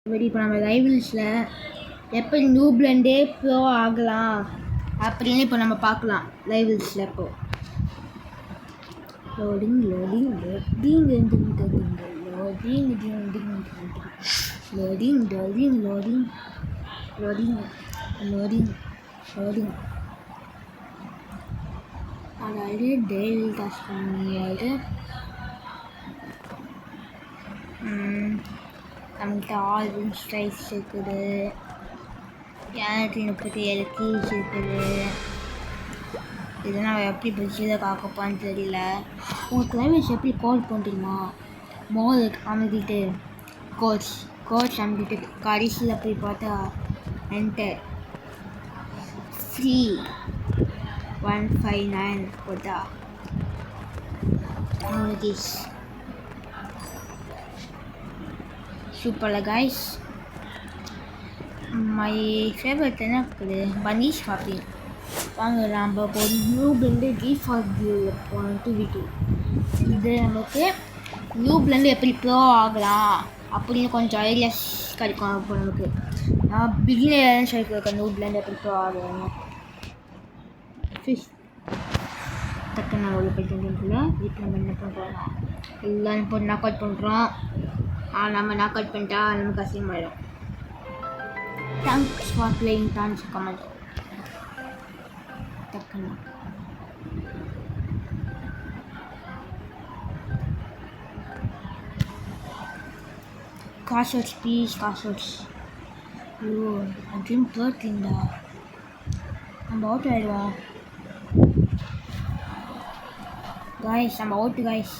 இப்போ நம்ம ரைவல்ஸில் எப்படி நியூப்லேண்டே ப்ரோ ஆகலாம் அப்படின்னு இப்போ நம்ம பார்க்கலாம். ரைவல்ஸில் இப்போ loading loading loading loading loading loading loading loading loading loading அதாவது டெய்லி டாஸ்க் பண்ணியாவது நம்மகிட்ட ஆல்வின் ஸ்ட்ரைக்ஸ் இருக்குது, 237 கீஸ் இருக்குது. இதெல்லாம் எப்படி பிரிட்ஜில் காக்கப்பான்னு தெரியல. உங்கள் கிளைமேட்ஸ் எப்படி கோட் பண்ணுறீமா? மோல் அமைதிட்டு கோச் அமைதிட்டு கடைசியில் போய் பார்த்தா என்டர் ஃப்ரீ 159 போட்டா கீஸ். சூப்பர்ல கைஸ். மை ஃபேவரட் என்ன இருக்குது? பனீஷ் பாப்பி. வாங்க நம்ம இப்போ நியூப்லேருந்து G4 போனோம் 2v2. இது நமக்கு நியூப்லேருந்து எப்படி ப்ரோ ஆகலாம் அப்படின்னு கொஞ்சம் ஐடியாஸ் கிடைக்கும். இப்போ நமக்கு நான் பிகினர்னு சொல்லியிருக்கேன். நியூப்லேருந்து எப்படி ப்ரோ ஆகலாம் டக்கு நான் ஒரு போய்ட்டுல இப்போ நம்ம என்ன பண்ணுறோம், எல்லாம் இப்போ நாக் அவுட் பண்ணுறோம். நம்ம நாக் அவுட் பண்ணிட்டா நமக்கு அசிங்கமாயிடும். Thanks for playing dance comment டக்குன்னு காசோட்ஸ் ப்ளீஸ் காசோட்ஸ். ஐயோ ட்ரீம் 13டா, நம்ம அவுட் ஆகிடுவோம் கைஸ். நம்ம அவுட்டு கைஸ்.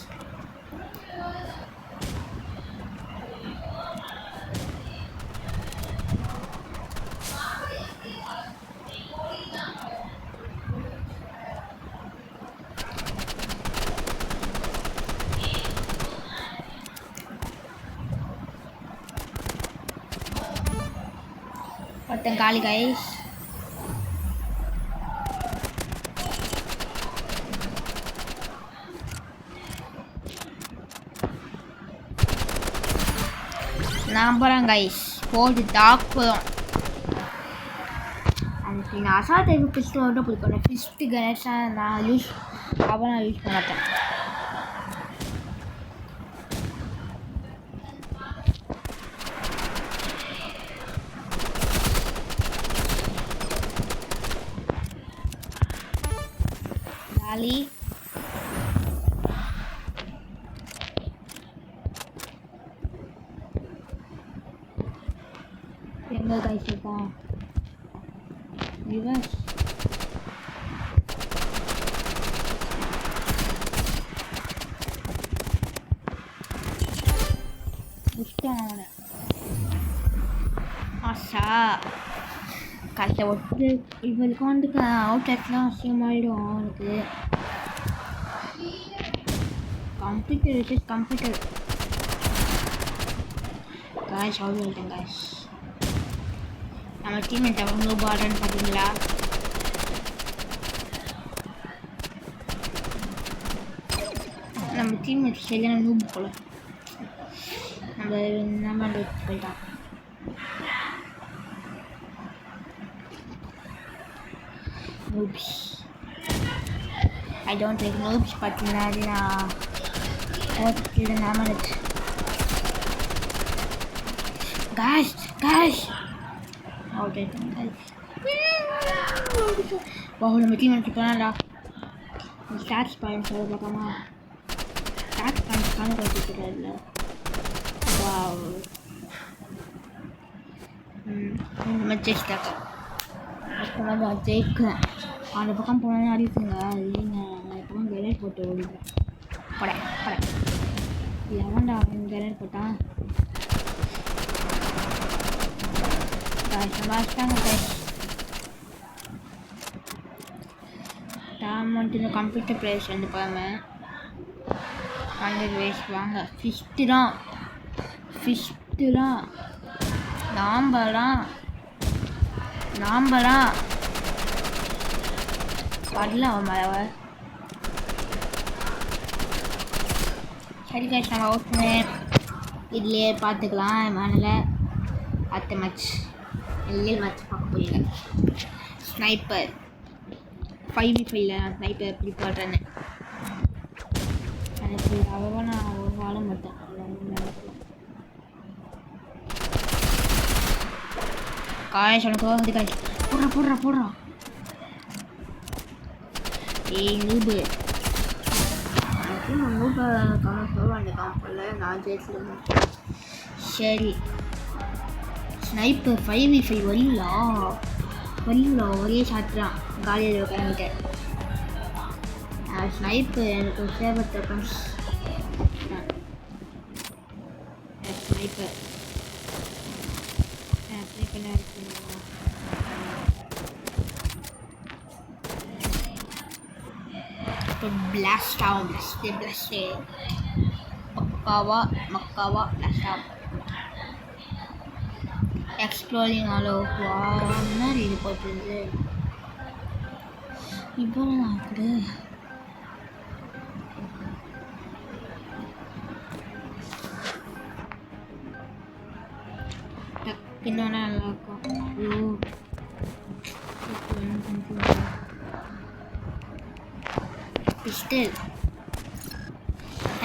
ஒருத்தன் காலி கைஸ். நான் போகிறேன் கைஸ், போட்டு தாக்குறோம். எனக்கு நான் அசால்ட் டைப் பிஸ்டல் மட்டும் பிடிக்கும். ஃபிஸ்ட்டு கனெக்ஷன் நான் யூஸ் பண்ண மாட்டேன். காலி எங்கே கைஸ் இருக்கான்? ரிவர்ஸ் புஷ்டான ஆஷா கரெக்டாக ஒட்டு. இவருக்கு வந்துட்டு அவுட் ஆட்லாம் அசிங்கமாயிடும். அவனுக்கு கம்ப்யூட்டர் காய்ஸ் அவுட் ஆகிட்டேன் காய்ஸ். நம்ம டீம்மேட் அவங்க பாடுறன்னு பார்த்தீங்களா? நம்ம டீம்மேட் சரியான நூப் போல. நம்ம போயிட்டான். Noobs. I don't like noobs, but now guys. Okay, guys. Wow, நம்ம டீம் வந்து போனாடா. ஸ்டார்ட்ஸ் பாயிண்ட் சொல்ல பார்க்கமா? ஸ்டார்ட்ஸ் பாயிண்ட் காண வச்சிருக்கல. வாவ். நம்ம ஜெயிச்சிட்டோம். அப்போ ஜெயிக்கிறேன். அந்த பக்கம் போனாலும் அடிக்குங்க. இல்லைங்க, நான் எப்பவும் கிரேட் போட்டு ஓடிடுவேன். படை எவன்டா அவன் கிரேட் போட்டான்? வந்துட்டு கம்ப்யூட்டர் பிளேஸ் வந்து பாருங்க. 100 வயசு வாங்க. ஃபிஸ்ட்டு தான் நாம்பலாம் வரல அவன் மேலே. சரி கைஸ், நம்ம அவுட் பண்ணேன். இதுலேயே பார்த்துக்கலாம் மேலே. அடுத்த மேட்ச் எல்எல் மேட்ச் பார்க்க போறீங்க. ஸ்னைப்பர் 5v5ல நான் ஸ்னைப்பர் எப்படி போடுறேன்னு எனக்கு அவ்வளோவா நான் வாழ மாட்டேன். காய்ஸ் உனக்கு வந்து காய்ஸ் போடுறா ஏய் நூபு நூபை சொல்லுவாங்க காம்பில் நான் ஜெயிச்சிருந்தேன். சரி ஸ்னைப்பர் 5v5 வரீங்களா ஒரே சாத்துறான் காலையில் கிளம்பிட்டேன். ஸ்னைப்பர் எனக்கு favourite weapons. Sniper blast out மக்காவா blast out exploring all over என்ன இது போட்டுருது இப்போ நான் அப்படி டக்குன்னு நல்லா இருக்கும். பிஸ்டல்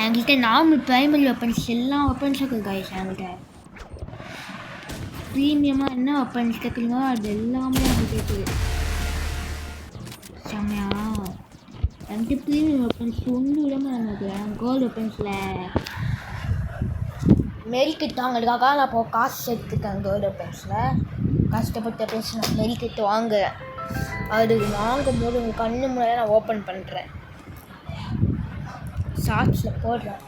என்கிட்ட நார்மல் ப்ரைமரி வெப்பன்ஸ் எல்லா வெப்பன்ஸும் இருக்குது காய்ஸ். என்கிட்ட ப்ரீமியமாக என்ன வெப்பன்ஸ் கேட்குறீங்களோ அது எல்லாமே என்கிட்ட இருக்குது. செம்மையா என்கிட்ட ப்ரீமியம் வெப்பன்ஸ் ஒன்றும் விடாமல் நினைக்கிறேன். கோல்டு வெப்பன்ஸில் மெரிக்கிட்டு வாங்கிறதுக்காக நான் இப்போ காசு எடுத்துக்கேன். கோல்டு வெப்பன்ஸில் கஷ்டப்பட்ட வெப்பன்ஸ் நான் மெரிக்கிட்டு வாங்குறேன். அது வாங்கும் போது உங்கள் கண்ணு முன்னாடி நான் ஓப்பன் பண்ணுறேன், ஷார்ட்ஸில் போடுறேன்.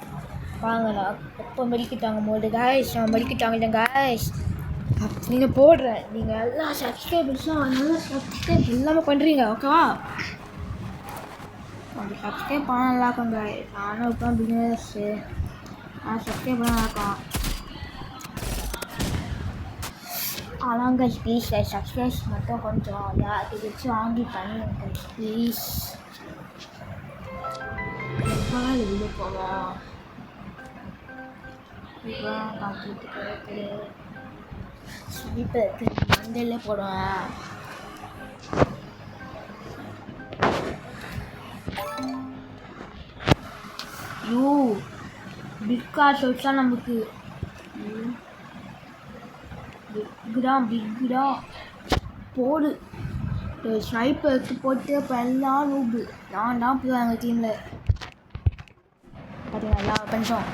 வாங்கண்ணா எப்போ மெடிக்கிட்டு வாங்கும் போது காய்ஸ் நான் மெடிக்கிட்டு வாங்கிட்டேன் காய்ஸ் அப்படின்னு போடுறேன். நீங்கள் எல்லா சப்ஸ்கிரைபர்ஸும் நல்லா சப்ஸ்கிரைப் எல்லாமே பண்ணுறீங்க ஓகேவா? கொஞ்சம் சப்ஸ்கிரைப் பண்ண நல்லா இருக்கும் காய்ஸ். நானும் இப்போ பிஸ்னஸ்ஸு நான் சப்ஸ்கிரைப் பண்ண நல்லாயிருக்கும். ஆனால் கைஸ் ப்ளீஸ் கைஸ் சப்ஸ்கிரைப் மட்டும் கொஞ்சம் யாருக்கு வச்சு வாங்கி பண்ணுங்க ப்ளீஸ். எப்போலாம் வெளியே போவோம் இப்போ பார்த்துட்டு கிடக்கு ஸ்லீப்பர் மண்டையில் போடுவேன். ஐயோ பிக்கா சொல்லிட்டா நமக்கு பிக்குடா போடு ஸ்னைப்பர் எடுத்து போட்டு இப்போ எல்லாம் நூபு நான் தான் போவேன் எங்கள் டீமில். பார்த்தீங்கன்னா எல்லா வெப்பன்ஸும்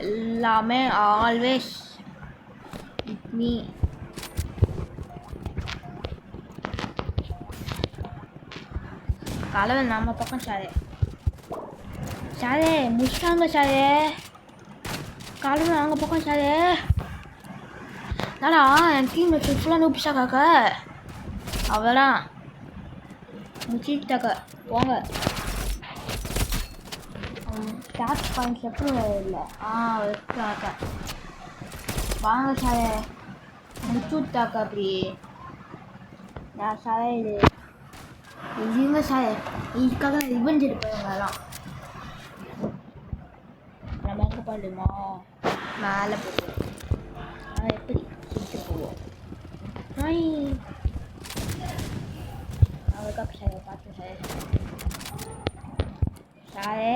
எல்லாமே ஆல்வேஸ் வித் மீ. கலவை நம்ம பக்கம் சாரே முடிச்சிட்டாங்க சாரே. கலவை நாங்கள் பக்கம் சாரே. நானா என் டீம் ஃபுல்லாக நூப்பிச்சா காக்க அவ்வளோதான் முடிச்சிட்டாக்க போங்க. ஸ்டார்ட் பாயிண்ட்ஸ் எப்படி இல்லை வச்சாக்க வாங்க சாரே முடிச்சு விட்டாக்கா அப்படி நான் சாரே இது இதுங்க சாரே இதுக்காக ரிவெஞ்ச் எடுப்பேன். அதெல்லாம் நம்ம எங்கே பண்ணுமா மேலே போடுவோம். ஆனால் எப்படி சுட்டு போவோம் அதுக்காக சாரே பார்த்து சாரே சாரே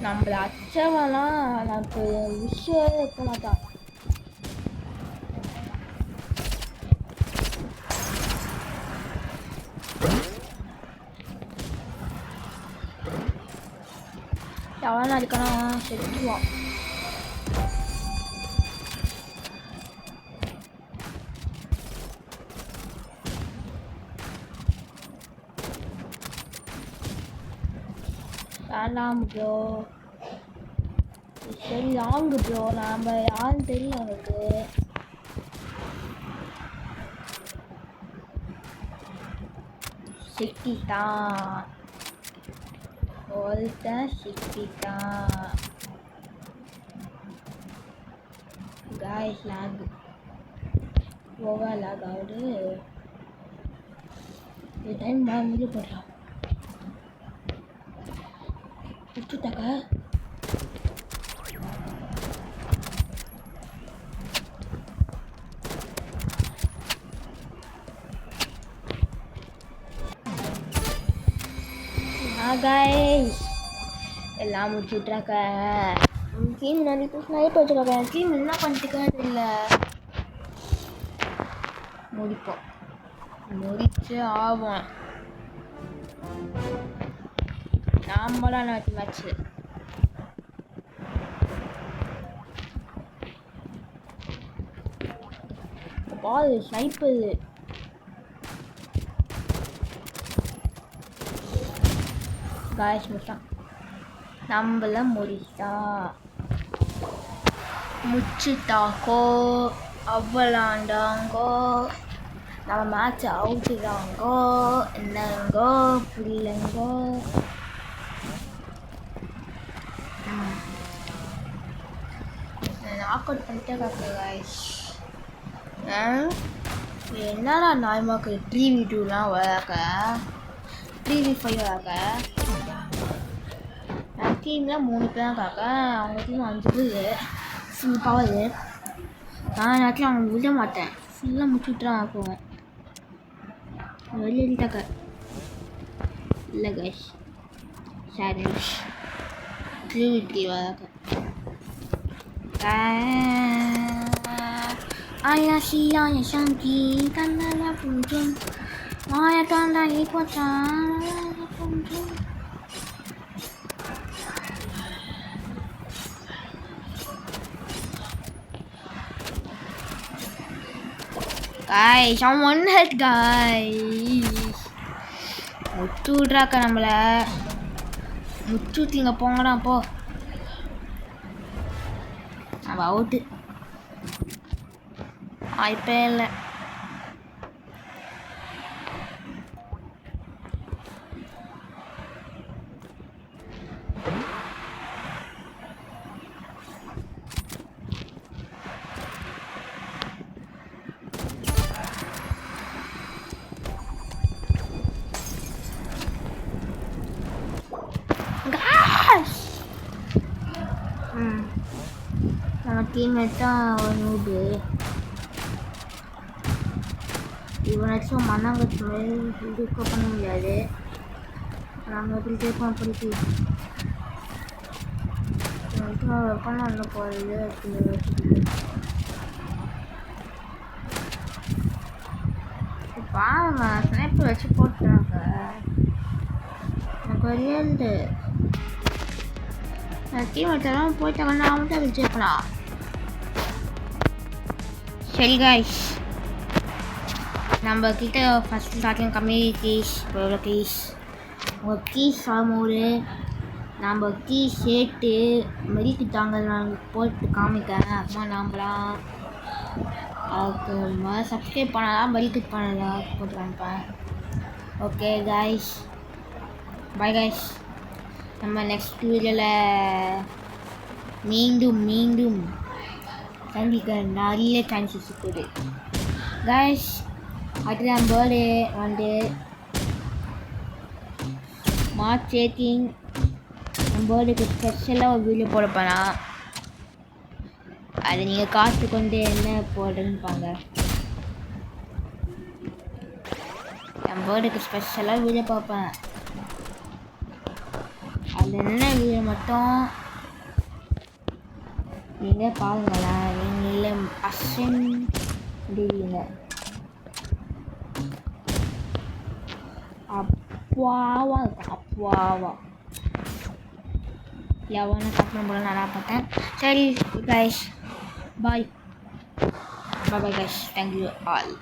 நம்மளை அச்சவெல்லாம் நமக்கு விஷயம் இருக்க மாட்டான். எவ்வளோ இருக்கணும் செத்துவான். வேண்டாம் ப்ரோ சரி லாங்கு ப்ரோ நாம் யாருன்னு தெரியும் அவங்களுக்கு. சிக்கிட்டான் ஒருத்தன் சிக்கிட்டான் காய்ஸ். லாக் ஓவர் லாக் ஆகுது. டைம் முடிய போடுறான் விட்டுட்டாக்க கைஸ் எல்லாம் முடிச்சுட்றாக்க டீம் நிறைய பேர் ஸ்னைப்பர் வச்சுருக்காங்க டீம் என்ன பண்ணிட்டுக்காது இல்லை முடிப்போம் முடிச்சு ஆகும் நாமலாம் நாட்டு மேட்ச்சு பால் ஸ்னைப்பர் காய்ஸ் முடிச்சான் நம்மள முடிச்சுட்டாக்கோ அவ்வளாண்டாங்கோ நம்ம மேட்ச் அவுட்டுறாங்கோ என்னங்கோ பிள்ளைங்கோ நாக் அவுட் பண்ணிட்டே காக்கு காய்ஸ் என்னடா நாய்மாக்கு 3v2லாம் வராக்க 3v5 வராக்க டீமில் 3 பேர் தான் காக்க அவங்க டீம் 5 பேர் ஃபுல் பவர் நான் நேரத்தில் அவங்க விட மாட்டேன் ஃபுல்லாக முடிச்சுட்டுறான் போவேன் வெளியிட்டாக்க இல்லை guys challenge 3v3 வராக்க Ayah siang yang cantik, tanahnya punjung. Ayah tanda ikutan, punjung. Guys, someone help guys. முச்சுட்றாக்க நம்மளை முச்சுட்டிங்க போங்கடா போ நம்ம அவுட்டு வாய்ப்பே இல்லை நம்ம டீம்மேட் தான் ஒரு நூபு இவனாச்சும் மண்ணாங்கச்சு மாதிரி இதுக்க பண்ண முடியாது நாங்கள் எப்படி கேட்போம் பிடிச்சி வெப்பம் நல்ல போகிறது பாருங்க ஸ்னைப்பர் வச்சு போட்டுறாங்க எனக்கு வெளியே டீம்மேட்டெல்லாம் போயிட்டாங்கன்னா அவன்கிட்ட வச்சுக்கலாம் சரி கைஸ் நம்ம கிட்ட ஃபஸ்ட்டு ஸ்டார்டிங் கம்யூனிட்டிஸ் எவ்வளோ கீஸ் உங்கள் கீஸ் ஆகும்போது நம்ம கீஸ் சேர்த்து மெடிக்கு தாங்க நான் போட்டு காமிக்கிறேன் அப்புறமா நம்மளாம் அதுக்கு முதல்ல சப்ஸ்கிரைப் பண்ணலாம் மெடிக்கு பண்ணலாம் போட்டு காமிப்பேன் ஓகே கைஸ் பை கைஸ் நம்ம நெக்ஸ்ட் வீடியோவில் மீண்டும் சந்திக்க நிறைய சான்சஸ் இருக்குது கைஸ் அடுத்த என் பர்த்டே வந்து மார்ச் 18 என் பர்த்டேக்கு ஸ்பெஷலாக ஒரு வீடியோ போடப்போனா அதை நீங்கள் காசு கொண்டு என்ன போடுறதுன்னு பாங்க என் பர்த்டேக்கு ஸ்பெஷலாக வீடியோ பார்ப்பேன் அது என்ன வீடியோ மட்டும் நீங்கள் பாருங்களேன் நீங்களே அசந்திங்க அப்பாவா இருக்கும் அப்பாவா எவனை கட்டணம் போல நல்லா பார்த்தேன் சரி guys bye bye guys thank you all